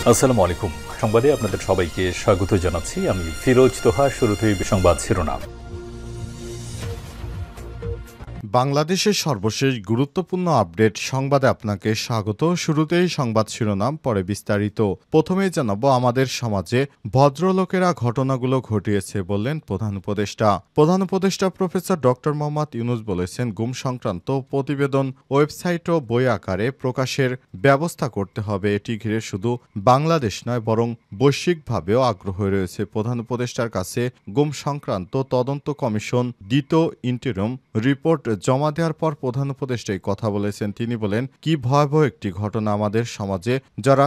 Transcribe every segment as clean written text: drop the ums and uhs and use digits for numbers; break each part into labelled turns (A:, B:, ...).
A: আসসালামু আলাইকুম। সংবাদে আপনাদের সবাইকে স্বাগত জানাচ্ছি। আমি ফিরোজ তোহা। শুরুতেই সংবাদ শিরোনাম।
B: বাংলাদেশের সর্বশেষ গুরুত্বপূর্ণ আপডেট সংবাদে আপনাকে স্বাগত। শুরুতেই সংবাদ শিরোনাম, পরে বিস্তারিত। প্রথমেই জানাবো, আমাদের সমাজে ভদ্রলোকেরা ঘটনাগুলো ঘটিয়েছে বললেন প্রধান উপদেষ্টা। প্রধান উপদেষ্টা প্রফেসর ডক্টর মোহাম্মদ ইউনূস বলেছেন, গুম সংক্রান্ত প্রতিবেদন ওয়েবসাইট ও বই আকারে প্রকাশের ব্যবস্থা করতে হবে। এটি ঘিরে শুধু বাংলাদেশ নয়, বরং বৈশ্বিকভাবেও আগ্রহ রয়েছে। প্রধান উপদেষ্টার কাছে গুম সংক্রান্ত তদন্ত কমিশন দ্বিতীয় ইন্টিরিম রিপোর্ট জমা দেওয়ার পর প্রধান উপদেষ্টা এই কথা বলেছেন। তিনি বলেন, কি ভয়াবহ একটি ঘটনা। আমাদের সমাজে যারা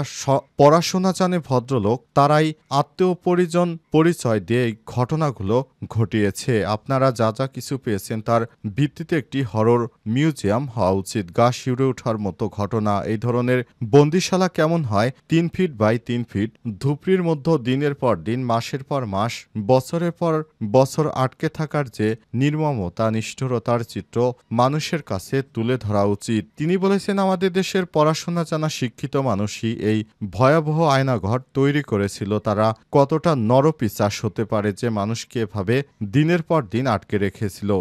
B: পড়াশোনা জানে ভদ্রলোক, তারাই আত্মীয় পরিজন পরিচয় দিয়ে এই ঘটনাগুলো ঘটিয়েছে। আপনারা যা যা কিছু পেয়েছেন তার ভিত্তিতে একটি হরর মিউজিয়াম হওয়া উচিত। গা শিউরে ওঠার মতো ঘটনা। এই ধরনের বন্দিশালা কেমন হয়? 3 ফিট বাই 3 ফিট ধুপড়ির মধ্যে দিনের পর দিন, মাসের পর মাস, বছরের পর বছর আটকে থাকার যে নির্মমতা, নিষ্ঠুরতার চিত্র মানুষের কাছে তুলে ধরা উচিত। তিনি বলেছেন, আমাদের দেশের পড়াশোনা জানা শিক্ষিত মানুষই এই ভয়াবহ আয়নাঘর তৈরি করেছিল। তারা কতটা নরপিশাচ হতে পারে যে মানুষকে এভাবে দিনের পর দিন আটকে রেখেছিল।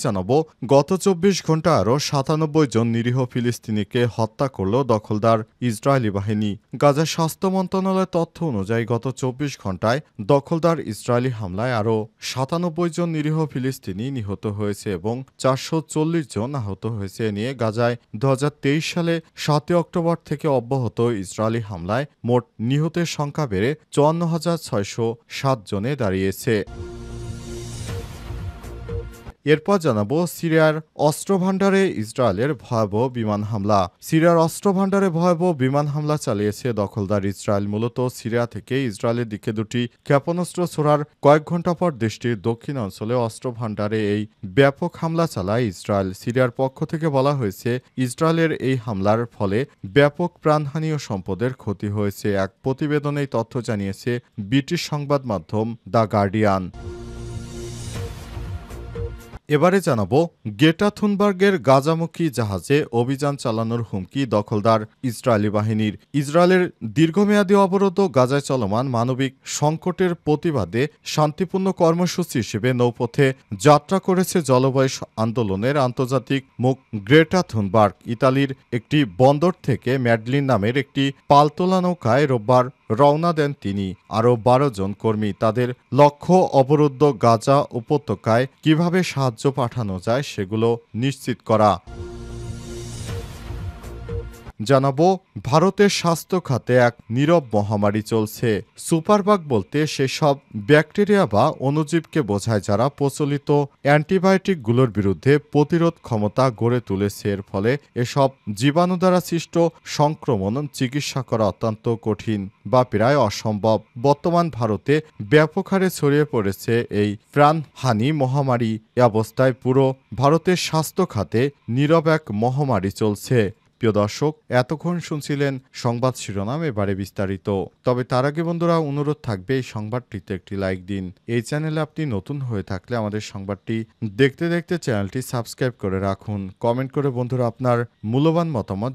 B: জানাবো, গত 24 ঘন্টা আরও 97 জন নিরীহ ফিলিস্তিনিকে হত্যা করল দখলদার ইসরায়েলি বাহিনী। গাজার স্বাস্থ্য মন্ত্রণালয়ের তথ্য অনুযায়ী গত 24 ঘন্টায় দখলদার ইসরায়েলি হামলায় আরও 97 জন নিরীহ ফিলিস্তিনি নিহত হয়েছে এবং 440 জন আহত হয়েছে। এ নিয়ে গাজায় 2023 সালে 7 অক্টোবর থেকে অব্যাহত ইসরায়েলি হামলায় মোট নিহতের সংখ্যা বেড়ে 54,607 জনে দাঁড়িয়েছে। এরপর জানাবো, সিরিয়ার অস্ত্রভাণ্ডারে ইসরায়েলের ভয়াবহ বিমান হামলা। সিরিয়ার অস্ত্রভাণ্ডারে ভয়াবহ বিমান হামলা চালিয়েছে দখলদার ইসরায়েল। মূলত সিরিয়া থেকে ইসরায়েলের দিকে দুটি ক্ষেপণাস্ত্র ছোড়ার কয়েক ঘণ্টা পর দেশটির দক্ষিণ অঞ্চলে অস্ত্রভাণ্ডারে এই ব্যাপক হামলা চালায় ইসরায়েল। সিরিয়ার পক্ষ থেকে বলা হয়েছে, ইসরায়েলের এই হামলার ফলে ব্যাপক প্রাণহানি ও সম্পদের ক্ষতি হয়েছে। এক প্রতিবেদনে এই তথ্য জানিয়েছে ব্রিটিশ সংবাদ মাধ্যম দ্য গার্ডিয়ান। এবারে জানাবো, গ্রেটা থুনবার্গের গাজামুখী জাহাজে অভিযান চালানোর হুমকি দখলদার ইসরায়েলি বাহিনীর। ইসরায়েলের দীর্ঘমেয়াদী অবরোধ ও গাজায় চলমান মানবিক সংকটের প্রতিবাদে শান্তিপূর্ণ কর্মসূচি হিসেবে নৌপথে যাত্রা করেছে জলবায়ু আন্দোলনের আন্তর্জাতিক মুখ গ্রেটা থুনবার্গ। ইতালির একটি বন্দর থেকে ম্যাডলিন নামের একটি পালতোলা নৌকায় রোববার রওনা দেন তিনি। আরও 12 জন কর্মী। তাদের লক্ষ্য অবরুদ্ধ গাজা উপত্যকায় কিভাবে সাহায্য পাঠানো যায় সেগুলো নিশ্চিত করা। জানাবো, ভারতের স্বাস্থ্য খাতে এক নীরব মহামারী চলছে। সুপারবাগ বলতে সেসব ব্যাকটেরিয়া বা অণুজীবকে বোঝায় যারা প্রচলিত অ্যান্টিবায়োটিকগুলোর বিরুদ্ধে প্রতিরোধ ক্ষমতা গড়ে তুলেছে। এর ফলে এসব জীবাণু দ্বারা সৃষ্ট সংক্রমণ চিকিৎসা করা অত্যন্ত কঠিন বা প্রায় অসম্ভব। বর্তমান ভারতে ব্যাপক হারে ছড়িয়ে পড়েছে এই প্রাণহানি মহামারী। এ অবস্থায় পুরো ভারতের স্বাস্থ্য খাতে নীরব এক মহামারী চলছে। প্রিয় দর্শক, এতক্ষণ শুনছিলেন সংবাদ শিরোনাম, এবারে বিস্তারিত। তবে তার আগে বন্ধুরা, অনুরোধ থাকবে এই সংবাদটিতে একটি লাইক দিন। এই চ্যানেলে আপনি নতুন হয়ে থাকলে আমাদের সংবাদটি দেখতে দেখতে চ্যানেলটি সাবস্ক্রাইব করে রাখুন। কমেন্ট করে বন্ধুরা আপনার মূল্যবান মতামত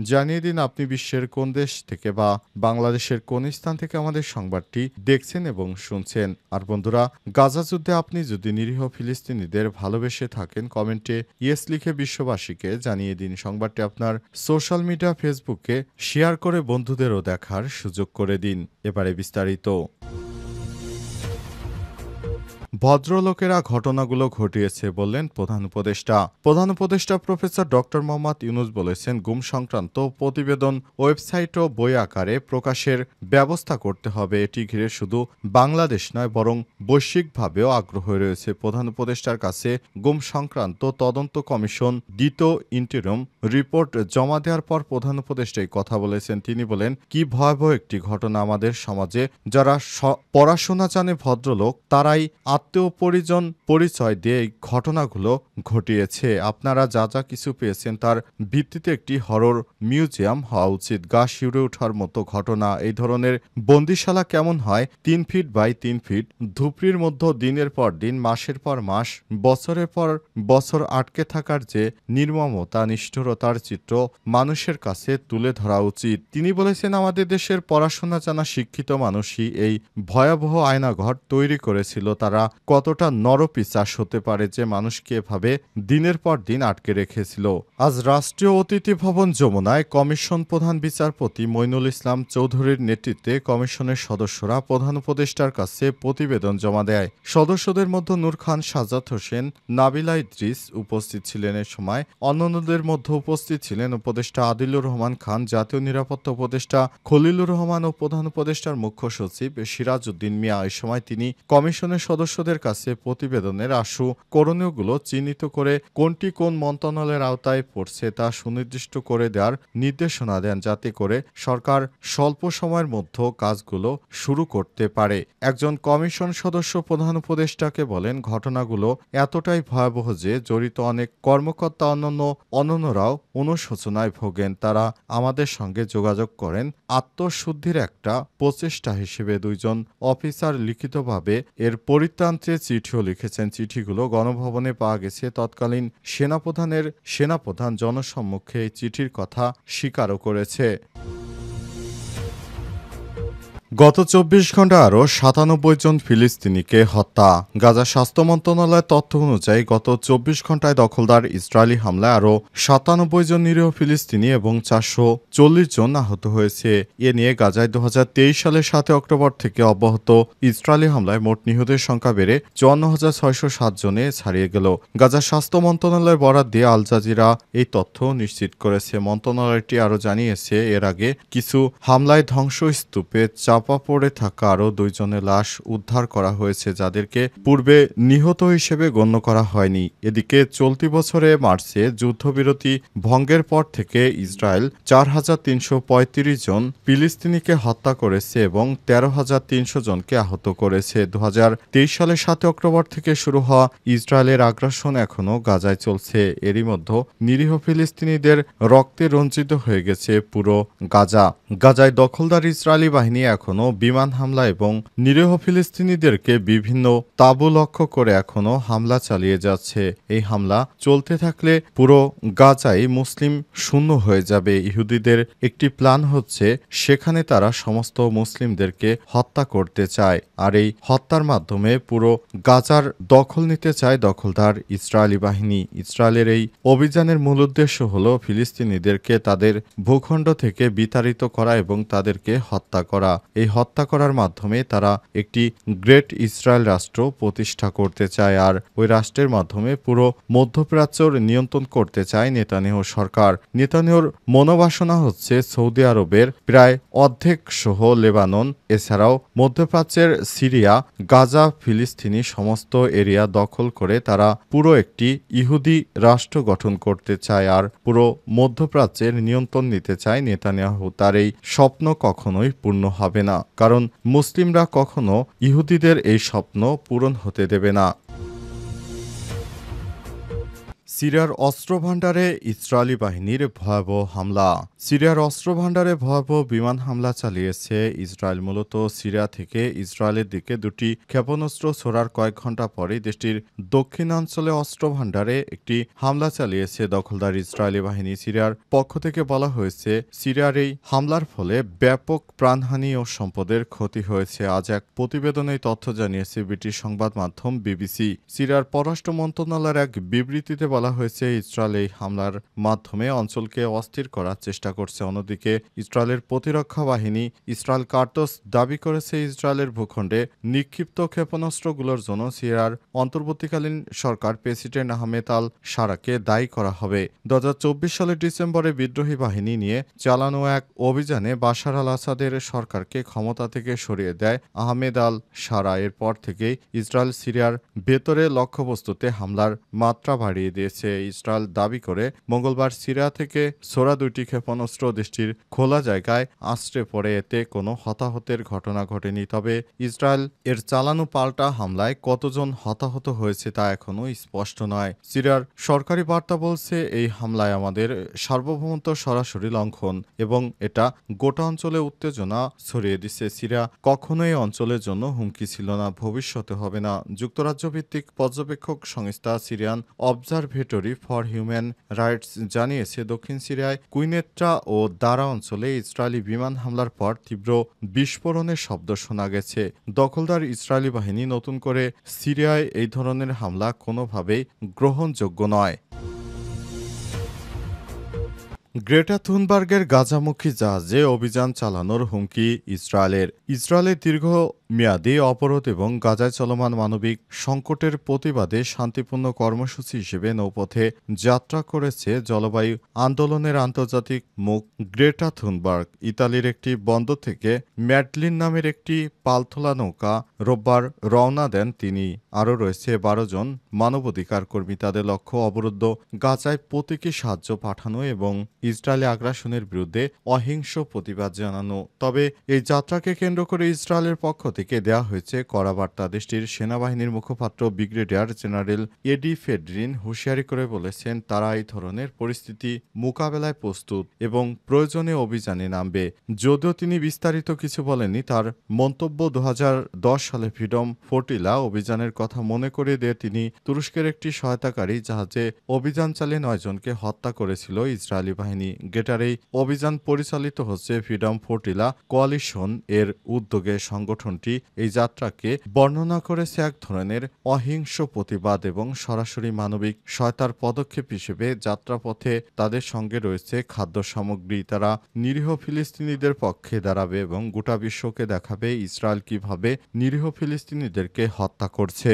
B: জানিয়ে দিন আপনি বিশ্বের কোন দেশ থেকে বা বাংলাদেশের কোন স্থান থেকে আমাদের সংবাদটি দেখছেন এবং শুনছেন। আর বন্ধুরা, গাজা যুদ্ধে আপনি যদি নিরীহ ফিলিস্তিনিদের ভালোবেসে থাকেন, কমেন্টে ইয়েস লিখে বিশ্ববাসীকে জানিয়ে দিন। সংবাদটি আপনার সোশ্যাল মিডিয়া ফেসবুকে শেয়ার করে বন্ধুদেরও দেখার সুযোগ করে দিন। এবারে বিস্তারিত। ভদ্রলোকেরা ঘটনাগুলো ঘটিয়েছে বললেন প্রধান উপদেষ্টা। প্রধান উপদেষ্টা প্রফেসর ডক্টর মোহাম্মদ ইউনূস বলেছেন, গুম সংক্রান্ত প্রতিবেদন ওয়েবসাইট ও বই আকারে প্রকাশের ব্যবস্থা করতে হবে। এটি ঘিরে শুধু বাংলাদেশ নয়, বরং বৈশ্বিকভাবেও আগ্রহ রয়েছে। প্রধান উপদেষ্টার কাছে গুম সংক্রান্ত তদন্ত কমিশন দ্বিতীয় ইন্টিরিম রিপোর্ট জমা দেওয়ার পর প্রধান উপদেষ্টা এই কথা বলেছেন। তিনি বলেন, কি ভয়াবহ একটি ঘটনা। আমাদের সমাজে যারা পড়াশোনা জানে ভদ্রলোক, তারাই আত্মীয় পরিজন পরিচয় দিয়ে এই ঘটনাগুলো ঘটিয়েছে। আপনারা যা যা কিছু পেয়েছেন তার ভিত্তিতে একটি হরর মিউজিয়াম হওয়া উচিত। গা শিউরে ওঠার মতো ঘটনা। এই ধরনের বন্দিশালা কেমন হয়? 3 ফিট বাই 3 ফিট, ধুপড়ির মধ্যে দিনের পর দিন, মাসের পর মাস, বছরের পর বছর আটকে থাকার যে নির্মমতা, নিষ্ঠুরতার চিত্র মানুষের কাছে তুলে ধরা উচিত। তিনি বলেছেন, আমাদের দেশের পড়াশোনা জানা শিক্ষিত মানুষই এই ভয়াবহ আয়নাঘর তৈরি করেছিল। তারা কতটা নরপিশাচ হতে পারে যে মানুষকে এভাবে দিনের পর দিন আটকে রেখেছিল। আজ রাষ্ট্রীয় অতিথি ভবন যমুনায় কমিশন প্রধান বিচারপতি মইনুল ইসলাম চৌধুরীর নেতৃত্বে কমিশনের সদস্যরা প্রধান উপদেষ্টার কাছে প্রতিবেদন জমা দেয়। সদস্যদের মধ্যে নূর খান, সাজ্জাদ হোসেন, নাবিলা ইদ্রিস উপস্থিত ছিলেন। এ সময় অন্যান্যদের মধ্যে উপস্থিত ছিলেন উপদেষ্টা আদিলুর রহমান খান, জাতীয় নিরাপত্তা উপদেষ্টা খলিলুর রহমান ও প্রধান উপদেষ্টার মুখ্য সচিব সিরাজ উদ্দিন মিয়া। এ সময় তিনি কমিশনের সদস্যদের কাছে প্রতিবেদনের আশু করণীয়গুলো চিহ্নিত করে কোনটি কোন মন্ত্রণালয়ের আওতায় পড়ছে তা সুনির্দিষ্ট করে দেওয়ার নির্দেশনা দেন, যাতে করে সরকার স্বল্প সময়ের মধ্যে কাজগুলো শুরু করতে পারে। একজন কমিশন সদস্য প্রধান উপদেষ্টাকে বলেন, ঘটনাগুলো এতটাই ভয়াবহ যে জড়িত অনেক কর্মকর্তা অন্যান্যরাও অনুশোচনায় ভোগেন। তারা আমাদের সঙ্গে যোগাযোগ করেন। আত্মশুদ্ধির একটা প্রচেষ্টা হিসেবে 2 জন অফিসার লিখিতভাবে এর পরিত্রান্তে চিঠিও লিখেছেন। চিঠিগুলো গণভবনে পাওয়া গেছে। তৎকালীন সেনাপ্রধান জনসম্মুখে এই চিঠির কথা স্বীকারও করেছে। গত 24 ঘন্টা আরও 97 জন ফিলিস্তিনিকে হত্যা। গাজা স্বাস্থ্য মন্ত্রণালয়ের তথ্য অনুযায়ী গত 24 ঘন্টায় দখলদার ইসরায়েলি হামলায় আরও 97 জন নিরীহ ফিলিস্তিনি এবং 440 জন আহত হয়েছে। এ নিয়ে গাজায় 2023 সালের 7 অক্টোবর থেকে অব্যাহত ইসরায়েলি হামলায় মোট নিহতের সংখ্যা বেড়ে 54,607 জনে ছাড়িয়ে গেল। গাজা স্বাস্থ্য মন্ত্রণালয়ের বরাত দিয়ে আল জাজিরা এই তথ্য নিশ্চিত করেছে। মন্ত্রণালয়টি আরও জানিয়েছে, এর আগে কিছু হামলায় ধ্বংসস্তূপে চাপা পড়ে থাকা আরও 2 জনের লাশ উদ্ধার করা হয়েছে, যাদেরকে পূর্বে নিহত হিসেবে গণ্য করা হয়নি। এদিকে চলতি বছরে মার্চে যুদ্ধবিরতি ভঙ্গের পর থেকে ইসরায়েল 4,335 জন ফিলিস্তিনিকে হত্যা করেছে এবং 13,300 জনকে আহত করেছে। 2023 সালের 7 অক্টোবর থেকে শুরু হওয়া ইসরায়েলের আগ্রাসন এখনও গাজায় চলছে। এরই মধ্যে নিরীহ ফিলিস্তিনিদের রক্তে রঞ্জিত হয়ে গেছে পুরো গাজা। গাজায় দখলদার ইসরায়েলি বাহিনী এখনও বিমান হামলা এবং নিরীহ ফিলিস্তিনিদেরকে বিভিন্ন তাঁবু লক্ষ্য করে এখনও হামলা চালিয়ে যাচ্ছে। এই হামলা চলতে থাকলে পুরো গাজায় মুসলিম শূন্য হয়ে যাবে। ইহুদিদের একটি প্ল্যান হচ্ছে, সেখানে তারা সমস্ত মুসলিমদেরকে হত্যা করতে চায়, আর এই হত্যার মাধ্যমে পুরো গাজার দখল নিতে চায় দখলদার ইসরায়েলি বাহিনী। ইসরায়েলের এই অভিযানের মূল উদ্দেশ্য হল ফিলিস্তিনিদেরকে তাদের ভূখণ্ড থেকে বিতাড়িত করা এবং তাদেরকে হত্যা করা। এই হত্যা করার মাধ্যমে তারা একটি গ্রেট ইসরায়েল রাষ্ট্র প্রতিষ্ঠা করতে চায়, আর ওই রাষ্ট্রের মাধ্যমে পুরো মধ্যপ্রাচ্যের নিয়ন্ত্রণ করতে চায় নেতানিয়াহু সরকার। নেতানিয়াহুর মনোবাসনা হচ্ছে সৌদি আরবের প্রায় অর্ধেক সহ লেবানন, এছাড়াও মধ্যপ্রাচ্যের সিরিয়া, গাজা, ফিলিস্তিনি সমস্ত এরিয়া দখল করে তারা পুরো একটি ইহুদি রাষ্ট্র গঠন করতে চায়, আর পুরো মধ্যপ্রাচ্যের নিয়ন্ত্রণ নিতে চায় নেতানিয়াহু। তার এই স্বপ্ন কখনোই পূর্ণ হবে না, কারণ মুসলিমরা কখনো ইহুদিদের এই স্বপ্ন পূরণ হতে দেবে না। সিরিয়ার অস্ত্রভাণ্ডারে ইসরায়েলি বাহিনীর ভয়াবহ হামলা। সিরিয়ার অস্ত্রভাণ্ডারে ভয়াবহ বিমান হামলা চালিয়েছে ইসরায়েল। মূলত সিরিয়া থেকে ইসরায়েলের দিকে 2টি ক্ষেপণাস্ত্র ছোড়ার কয়েক ঘন্টা পরেই দেশটির দক্ষিণাঞ্চলে অস্ত্রভাণ্ডারে একটি হামলা চালিয়েছে দখলদার ইসরায়েলি বাহিনী। সিরিয়ার পক্ষ থেকে বলা হয়েছে, সিরিয়ার এই হামলার ফলে ব্যাপক প্রাণহানি ও সম্পদের ক্ষতি হয়েছে। আজ এক প্রতিবেদনে তথ্য জানিয়েছে ব্রিটিশ সংবাদ মাধ্যম বিবিসি। সিরিয়ার পররাষ্ট্র মন্ত্রণালয়ের এক বিবৃতিতে বলা হয়েছে, ইসরায়েল এই হামলার মাধ্যমে অঞ্চলকে অস্থির করার চেষ্টা করছে। অন্যদিকে ইসরায়েলের প্রতিরক্ষা বাহিনী ইসরায়েল কার্টস দাবি করেছে, ইসরায়েলের ভূখণ্ডে নিক্ষিপ্ত ক্ষেপণাস্ত্রগুলোর জন্য সিরিয়ার অন্তর্বর্তীকালীন সরকার প্রেসিডেন্ট আহমেদ আল শারাকে দায়ী করা হবে। 2024 সালের ডিসেম্বরে বিদ্রোহী বাহিনী নিয়ে চালানো এক অভিযানে বাশার আল আসাদের সরকারকে ক্ষমতা থেকে সরিয়ে দেয় আহমেদ আল শারা। এরপর থেকেই ইসরায়েল সিরিয়ার ভেতরে লক্ষ্যবস্তুতে হামলার মাত্রা বাড়িয়ে দিয়েছে। দিয়েছে ইসরায়েল দাবি করে মঙ্গলবার সিরিয়া থেকে ছোড়া 2টি ক্ষেপণাস্ত্র দেশটির খোলা জায়গায় আশ্রে পড়ে। এতে কোনো হতাহতের ঘটনা ঘটেনি। তবে ইসরায়েল এর চালানো পাল্টা হামলায় কতজন হতাহত হয়েছে তা এখনও স্পষ্ট নয়। সিরিয়ার সরকারি বার্তা বলছে, এই হামলায় আমাদের সার্বভৌমত্ব সরাসরি লঙ্ঘন এবং এটা গোটা অঞ্চলে উত্তেজনা ছড়িয়ে দিচ্ছে। সিরিয়া কখনোই অঞ্চলের জন্য হুমকি ছিল না, ভবিষ্যতে হবে না। যুক্তরাজ্য ভিত্তিক পর্যবেক্ষক সংস্থা Syrian observatory for human rights জানিয়েছে, দক্ষিণ সিরিয়ায় কুইনেট্রা ও দারা অঞ্চলে ইসরায়েলি বিমান হামলার পর তীব্র বিস্ফোরণের শব্দ শোনা গেছে। দখলদার ইসরায়েলি বাহিনী নতুন করে সিরিয়ায় এই ধরনের হামলা কোনোভাবেই গ্রহণযোগ্য নয়। গ্রেটা থুনবার্গের গাজামুখী জাহাজে অভিযান চালানোর হুমকি ইসরায়েলের। ইসরায়েলের দীর্ঘমেয়াদী অবরোধ এবং গাজায় চলমান মানবিক সংকটের প্রতিবাদে শান্তিপূর্ণ কর্মসূচি হিসেবে নৌপথে যাত্রা করেছে জলবায়ু আন্দোলনের আন্তর্জাতিক মুখ গ্রেটা থুনবার্গ। ইতালির একটি বন্দর থেকে ম্যাডলিন নামের একটি পালতোলা নৌকা রোববার রওনা দেন তিনি। আরও রয়েছে 12 জন মানবাধিকার কর্মী। তাদের লক্ষ্য অবরুদ্ধ গাজায় প্রতীকী সাহায্য পাঠানো এবং ইসরায়েলি আগ্রাসনের বিরুদ্ধে অহিংস প্রতিবাদ জানানো। তবে এই যাত্রাকে কেন্দ্র করে ইসরায়েলের পক্ষ থেকে দেয়া হয়েছে কড়া বার্তা। দেশটির সেনাবাহিনীর মুখপাত্র ব্রিগেডিয়ার জেনারেল এডি ফেডরিন হুঁশিয়ারি করে বলেছেন, তারা এই ধরনের পরিস্থিতি মোকাবেলায় প্রস্তুত এবং প্রয়োজনে অভিযানে নামবে। যদিও তিনি বিস্তারিত কিছু বলেননি, তার মন্তব্য 2010 সালে ফ্রিডম ফ্লোটিলা অভিযানের কথা মনে করিয়ে দিয়ে তিনি তুরস্কের একটি সহায়তাকারী জাহাজে অভিযান চালিয়ে 9 জনকে হত্যা করেছিল ইসরায়েলি বাহিনী। গেটারেই অভিযান পরিচালিত হচ্ছে ফ্রিডম ফ্লোটিলা কোয়ালিশন এর উদ্যোগে। সংগঠনটি এই যাত্রাকে বর্ণনা করেছে এক ধরনের অহিংস প্রতিবাদ এবং সরাসরি মানবিক সহায়তার পদক্ষেপ হিসেবে। যাত্রাপথে তাদের সঙ্গে রয়েছে খাদ্য সামগ্রী। তারা নিরীহ ফিলিস্তিনিদের পক্ষে দাঁড়াবে এবং গোটা বিশ্বকে দেখাবে ইসরায়েল কিভাবে নিরীহ ফিলিস্তিনিদেরকে হত্যা করছে।